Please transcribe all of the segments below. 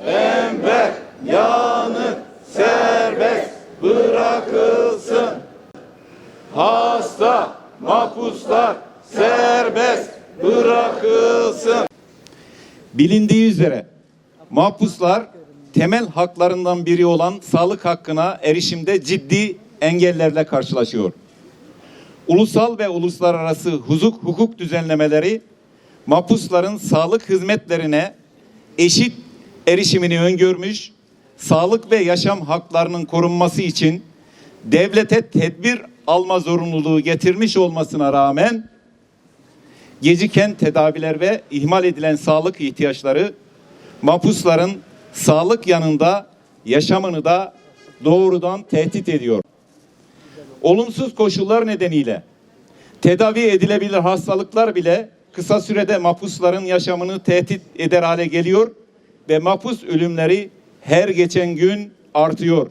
Enver yanık serbest bırakılsın. Hasta mahpuslar serbest bırakılsın. Bilindiği üzere mahpuslar temel haklarından biri olan sağlık hakkına erişimde ciddi engellerle karşılaşıyor. Ulusal ve uluslararası hukuk düzenlemeleri mahpusların sağlık hizmetlerine eşit erişimini öngörmüş, sağlık ve yaşam haklarının korunması için devlete tedbir alma zorunluluğu getirmiş olmasına rağmen geciken tedaviler ve ihmal edilen sağlık ihtiyaçları mahpusların sağlık yanında yaşamını da doğrudan tehdit ediyor. Olumsuz koşullar nedeniyle tedavi edilebilir hastalıklar bile kısa sürede mahpusların yaşamını tehdit eder hale geliyor ve mahpus ölümleri her geçen gün artıyor.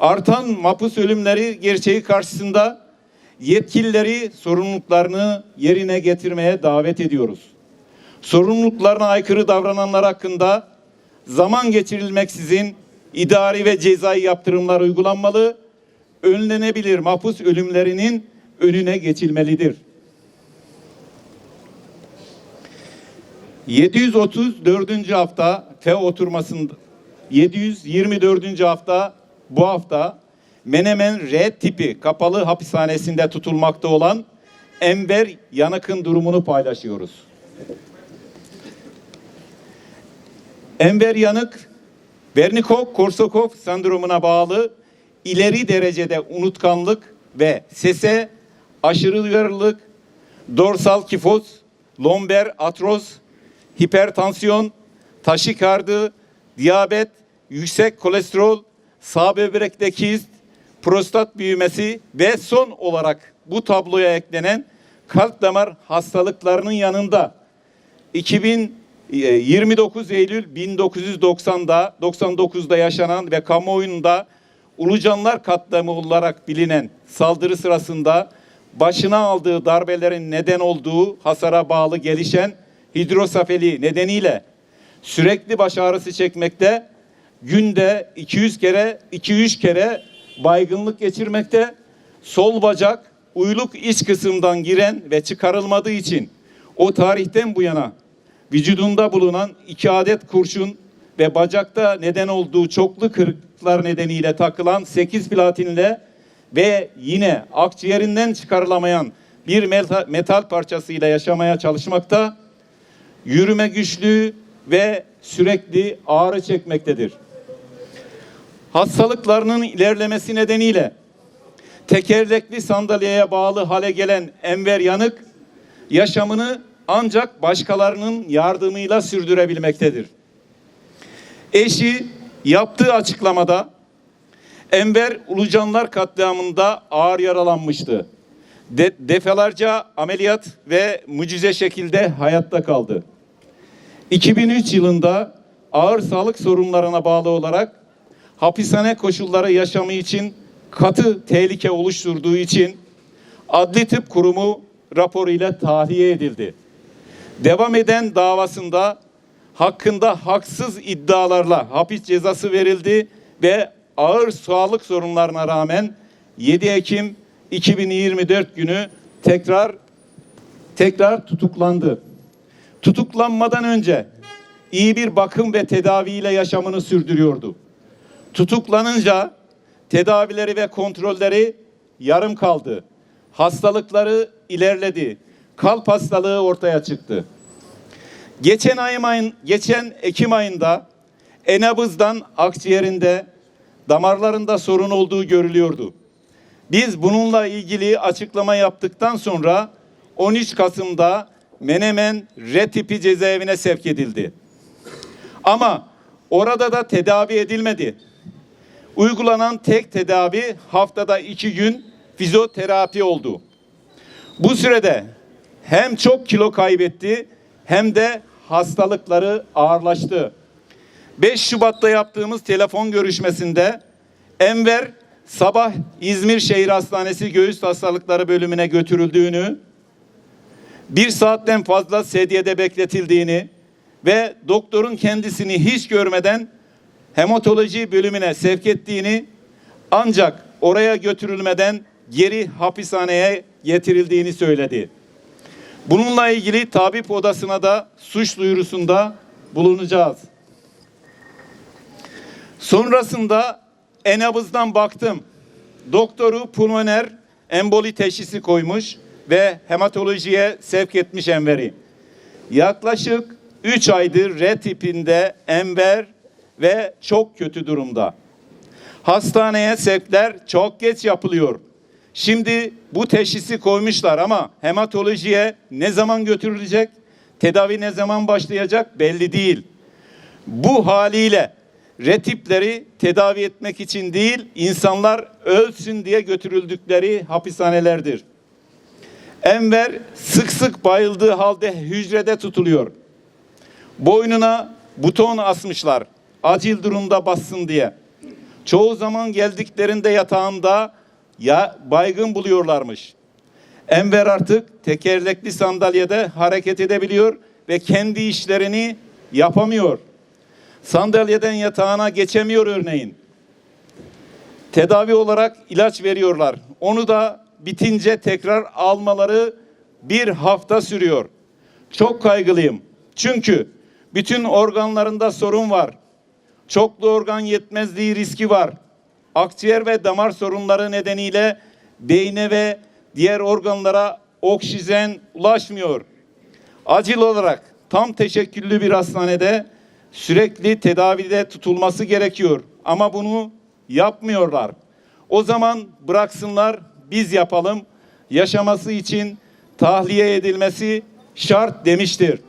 Artan mahpus ölümleri gerçeği karşısında yetkilileri sorumluluklarını yerine getirmeye davet ediyoruz. Sorumluluklarına aykırı davrananlar hakkında zaman geçirilmeksizin idari ve cezai yaptırımlar uygulanmalı, önlenebilir mahpus ölümlerinin önüne geçilmelidir. 734. hafta FEO oturmasında 724. hafta bu hafta Menemen R tipi kapalı hapishanesinde tutulmakta olan Enver Yanık'ın durumunu paylaşıyoruz. Enver Yanık, Wernicke-Korsakoff sendromuna bağlı ileri derecede unutkanlık ve sese aşırı duyarlılık, dorsal kifoz, lomber atroz, hipertansiyon, taşikardi, diyabet, yüksek kolesterol, sağ böbrekte kist, prostat büyümesi ve son olarak bu tabloya eklenen kalp damar hastalıklarının yanında 29 Eylül 1999'da yaşanan ve kamuoyunda Ulucanlar katliamı olarak bilinen saldırı sırasında başına aldığı darbelerin neden olduğu hasara bağlı gelişen hidrosefali nedeniyle sürekli baş ağrısı çekmekte, günde 200-3 kere baygınlık geçirmekte, sol bacak uyluk iç kısımdan giren ve çıkarılmadığı için o tarihten bu yana vücudunda bulunan 2 adet kurşun ve bacakta neden olduğu çoklu kırıklar nedeniyle takılan 8 platinle ve yine akciğerinden çıkarılamayan bir metal parçasıyla yaşamaya çalışmakta, yürüme güçlüğü ve sürekli ağrı çekmektedir. Hastalıklarının ilerlemesi nedeniyle tekerlekli sandalyeye bağlı hale gelen Enver Yanık yaşamını ancak başkalarının yardımıyla sürdürebilmektedir. Eşi yaptığı açıklamada Enver Ulucanlar katliamında ağır yaralanmıştı. Defalarca ameliyat ve mucize şekilde hayatta kaldı. 2003 yılında ağır sağlık sorunlarına bağlı olarak hapishane koşulları yaşamı için katı tehlike oluşturduğu için Adli Tıp Kurumu raporuyla tahliye edildi. Devam eden davasında hakkında haksız iddialarla hapis cezası verildi ve ağır sağlık sorunlarına rağmen 7 Ekim 2024 günü tekrar tutuklandı. Tutuklanmadan önce iyi bir bakım ve tedaviyle yaşamını sürdürüyordu. Tutuklanınca tedavileri ve kontrolleri yarım kaldı. Hastalıkları ilerledi. Kalp hastalığı ortaya çıktı. Geçen Ekim ayında nabızdan akciğerinde, damarlarında sorun olduğu görülüyordu. Biz bununla ilgili açıklama yaptıktan sonra 13 Kasım'da Menemen R tipi cezaevine sevk edildi. Ama orada da tedavi edilmedi. Uygulanan tek tedavi haftada 2 gün fizyoterapi oldu. Bu sürede hem çok kilo kaybetti hem de hastalıkları ağırlaştı. 5 Şubat'ta yaptığımız telefon görüşmesinde Enver sabah İzmir Şehir Hastanesi Göğüs Hastalıkları bölümüne götürüldüğünü, 1 saatten fazla sedyede bekletildiğini ve doktorun kendisini hiç görmeden hematoloji bölümüne sevk ettiğini, ancak oraya götürülmeden geri hapishaneye getirildiğini söyledi. Bununla ilgili tabip odasına da suç duyurusunda bulunacağız. Sonrasında en-nabızdan baktım. Doktoru pulmoner emboli teşhisi koymuş ve hematolojiye sevk etmiş Enver'i. Yaklaşık 3 aydır R tipinde Enver ve çok kötü durumda. Hastaneye sevkler çok geç yapılıyor. Şimdi bu teşhisi koymuşlar ama hematolojiye ne zaman götürülecek, tedavi ne zaman başlayacak belli değil. Bu haliyle R tipleri tedavi etmek için değil, insanlar ölsün diye götürüldükleri hapishanelerdir. Enver sık sık bayıldığı halde hücrede tutuluyor. Boynuna buton asmışlar, acil durumda bassın diye. Çoğu zaman geldiklerinde yatağında baygın buluyorlarmış. Enver artık tekerlekli sandalyede hareket edebiliyor ve kendi işlerini yapamıyor. Sandalyeden yatağına geçemiyor örneğin. Tedavi olarak ilaç veriyorlar. Onu da bitince tekrar almaları 1 hafta sürüyor. Çok kaygılıyım. Çünkü bütün organlarında sorun var. Çoklu organ yetmezliği riski var. Akciğer ve damar sorunları nedeniyle beyne ve diğer organlara oksijen ulaşmıyor. Acil olarak tam teşekküllü bir hastanede sürekli tedavide tutulması gerekiyor. Ama bunu yapmıyorlar. O zaman bıraksınlar, biz yapalım. Yaşaması için tahliye edilmesi şart demiştir.